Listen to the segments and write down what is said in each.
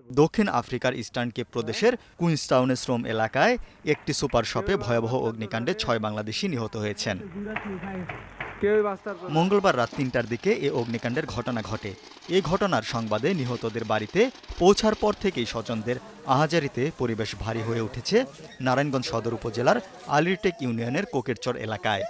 দক্ষিণ আফ্রিকার eastern Cape প্রদেশের কুইন্সটাউনের শ্রম এলাকায় একটি সুপার শপে ভয়াবহ অগ্নিকাণ্ডে ৬ বাংলাদেশি নিহত হয়েছেন। মঙ্গলবার রাত ৩টার দিকে এ অগ্নিকাণ্ডের ঘটনা ঘটে। এই ঘটনার সংবাদে নিহতদের বাড়িতে পৌঁছার পর থেকেই স্বজনদের আহাজারিতে পরিবেশ ভারী হয়ে উঠেছে নারায়ণগঞ্জ সদর উপজেলার আলিরটেক ইউনিয়নের কোকেরচর এলাকায়।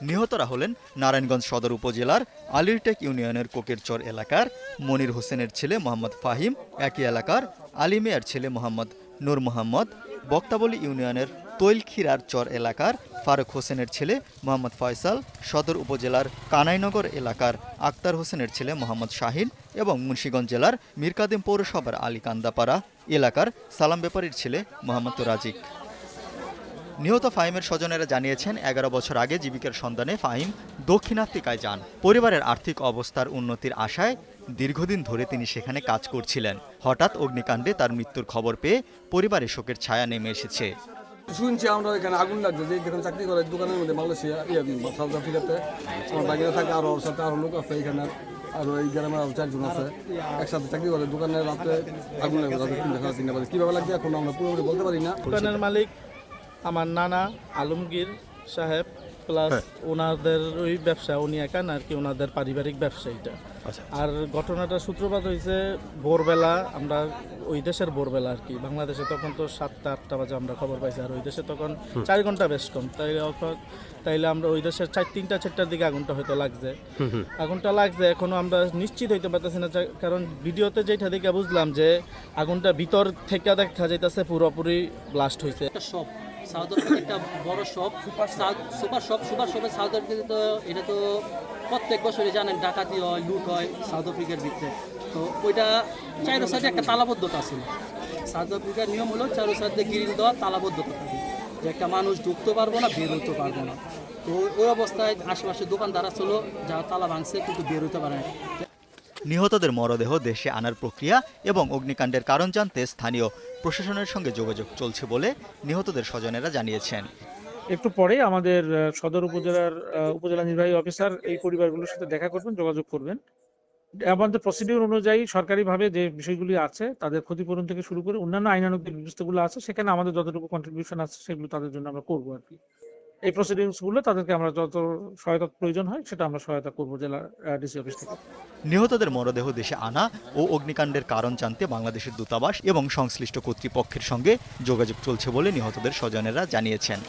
নিহতরা হলেন নারায়ণগঞ্জ সদর উপজেলার আলিরটেক ইউনিয়নের কোকেরচর এলাকার মনির হোসেনের ছেলে মোহাম্মদ ফাহিম, একই এলাকার আলিমিয়ার ছেলে মোহাম্মদ নূর মোহাম্মদ, বক্তাবলী ইউনিয়নের তৈলখিরার চর এলাকার ফারুক হোসেনের ছেলে মোহাম্মদ ফয়সাল, সদর উপজেলার কানাইনগর এলাকার আক্তার হোসেনের ছেলে মোহাম্মদ শাহিন এবং মুন্সিগঞ্জ জেলার মিরকাদিম পৌরসভার আলীকান্দাপাড়া এলাকার সালাম ব্যাপারীর ছেলে মোহাম্মদ রাজিক। নিহত ফাহিমের স্বজনেরা জানিয়েছেন ১১ বছর আগে জীবিকার সন্ধানে ফাহিম দক্ষিণ আফ্রিকায় যান। পরিবারের আর্থিক অবস্থার উন্নতির আশায় দীর্ঘদিন ধরে তিনি সেখানে কাজ করছিলেন। হঠাৎ অগ্নিকাণ্ডে তার মৃত্যুর খবর পেয়ে পরিবারে শোকের ছায়া নেমে এসেছে। শুনছি আমরা এখানে আগুন লাগছে, যে যেখানে চাকরি করে দোকানের মধ্যে মালয়েশিয়া সাউথ আফ্রিকাতে আমার বাইরে থাকে, আরও ওর সাথে আরও লোক আছে এখানে, আর এই গ্রামে আরও 4 জন আছে একসাথে চাকরি করে। দোকানের রাতে আগুন লাগবে, রাতে 3:30 বাজে। কীভাবে লাগছে এখন আমরা পুরোপুরি বলতে পারি না। দোকানের মালিক আমার নানা আলমগীর সাহেব, প্লাস ওনাদের ওই ব্যবসা, উনি একা না আর কি, ওনাদের পারিবারিক ব্যবসা এটা। আর ঘটনাটা সূত্রপাত হয়েছে ভোরবেলা, আমরা ওই দেশের ভোরবেলা আর কি, বাংলাদেশে তখন তো 7টা-8টা বাজে আমরা খবর পাইছি, আর ওই দেশে তখন 4 ঘন্টা বেশ কম। তাইলে আমরা ওই দেশের 3টা-4টার দিকে আগুনটা হয়তো লাগছে। আগুনটা লাগছে এখনো আমরা নিশ্চিত হইতে পারতেছি না, কারণ ভিডিওতে যেটা দেখে বুঝলাম যে আগুনটা ভিতর থেকে দেখা যাইতেছে পুরোপুরি ব্লাস্ট হয়েছে। সাউথ আফ্রিকা একটা বড় শপ, সুপার শপে সাউথ আফ্রিকা, তো এটা তো প্রত্যেক বছরই জানেন ডাকাতি হয়, লুট হয় সাউথ আফ্রিকার ভিতরে। তো ওইটা চারো সাইডে একটা তালাবদ্ধতা ছিল। সাউথ আফ্রিকার নিয়ম হলো চারো সাইডে গ্রিল দেওয়া, তালাবদ্ধতা থাকে, যে একটা মানুষ ঢুকতে পারবো না, বের হতে পারবো না। তো ওই অবস্থায় আশেপাশে দোকানদার ছিল, যারা তালা ভাঙছে কিন্তু বের হতে পারে না। নিহতদের মরদেহ দেশে আনার প্রক্রিয়া এবং অগ্নিকাণ্ডের কারণ জানতে স্থানীয় প্রশাসনের সঙ্গে যোগাযোগ চলছে বলে নিহতদের স্বজনেরা জানিয়েছেন। একটু পরে আমাদের সদর উপজেলার উপজেলা নির্বাহী অফিসার এই পরিবারগুলোর সাথে দেখা করবেন, যোগাযোগ করবেন। আমাদের প্রসিডিউর অনুযায়ী সরকারিভাবে যে বিষয়গুলি আছে, তাদের ক্ষতিপূরণ থেকে শুরু করে অন্যান্য আইনানুগ ব্যবস্থাগুলো আছে, সেখানে আমাদের যতটুকু কন্ট্রিবিউশন আছে সেগুলো তাদের জন্য আমরা করবো আর কি। এই প্রসিডিংসগুলো তাদেরকে আমরা যত সহায়তা প্রয়োজন হয় সেটা আমরা সহায়তা করবো জেলা ডিসি অফিস থেকে। নিহতদের মরদেহ দেশে আনা ও অগ্নিকাণ্ডের কারণ জানতে বাংলাদেশের দূতাবাস এবং সংশ্লিষ্ট কর্তৃপক্ষের সঙ্গে যোগাযোগ চলছে বলে নিহতদের স্বজনেরা জানিয়েছেন।